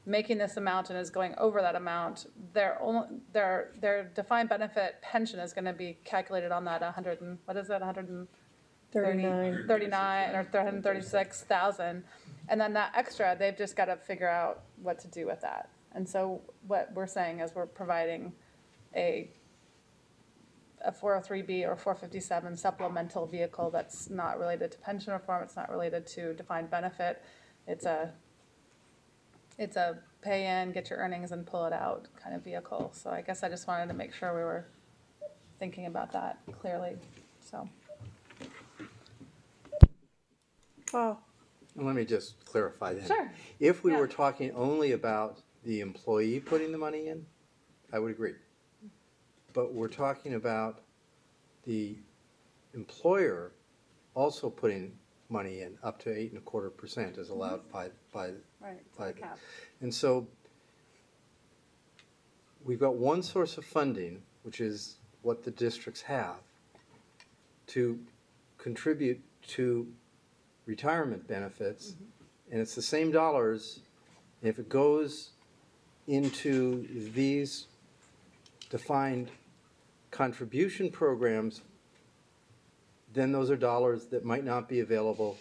making this amount and is going over that amount, their defined benefit pension is going to be calculated on that 139 or 136,000, and then that extra, they've just got to figure out what to do with that. And so what we're saying is we're providing a 403B or 457 supplemental vehicle that's not related to pension reform. It's not related to defined benefit. It's a pay in, get your earnings and pull it out kind of vehicle. So I guess I just wanted to make sure we were thinking about that clearly. So. Oh. Let me just clarify that. Sure. If we were talking only about the employee putting the money in, I would agree. But we're talking about the employer also putting money in up to 8.25% is allowed by the cap. And so we've got one source of funding, which is what the districts have, to contribute to retirement benefits and it's the same dollars, if it goes into these defined contribution programs, then those are dollars that might not be available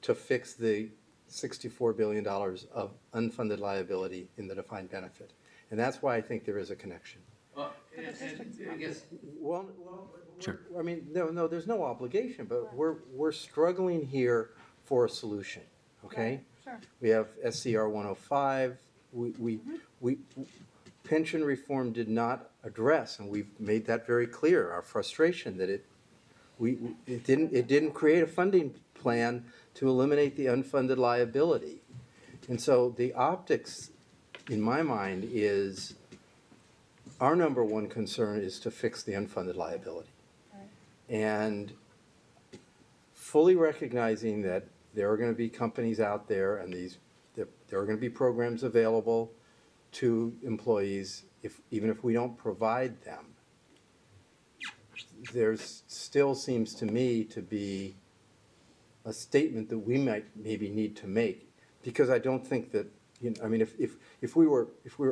to fix the $64 billion of unfunded liability in the defined benefit. And that's why I think there is a connection. Well, and I guess, Well, Sure. I mean, no, there's no obligation, but we're struggling here for a solution, okay? Sure. We have SCR 105, we, pension reform did not address, and we've made that very clear, our frustration that it didn't create a funding plan to eliminate the unfunded liability. And so the optics, in my mind, is our number one concern is to fix the unfunded liability. And fully recognizing that there are going to be companies out there and there are going to be programs available to employees even if we don't provide them. There still seems to me to be a statement that we might maybe need to make, because I don't think that, I mean, if we were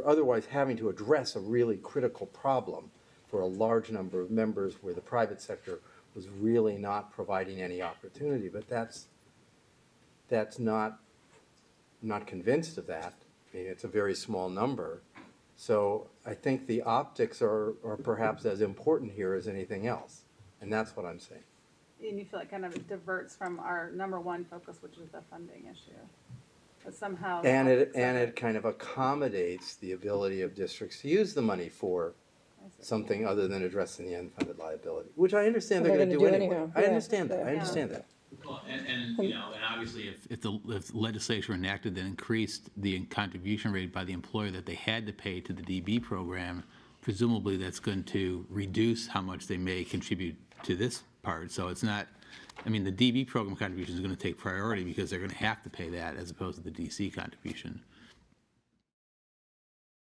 otherwise having to address a really critical problem for a large number of members where the private sector was really not providing any opportunity, but that's not, I'm not convinced of that. I mean, it's a very small number. So I think the optics are perhaps as important here as anything else. And that's what I'm saying. And you feel like kind of it diverts from our number one focus, which is the funding issue. But somehow. And it kind of accommodates the ability of districts to use the money for something other than addressing the unfunded liability, which I understand they're going to do anyway. I understand that. I understand that. well, and you know, and obviously if the legislature enacted that increased the contribution rate by the employer that they had to pay to the DB program, presumably that's going to reduce how much they may contribute to this part. So it's not, I mean, the DB program contribution is going to take priority because they're going to have to pay that as opposed to the DC contribution.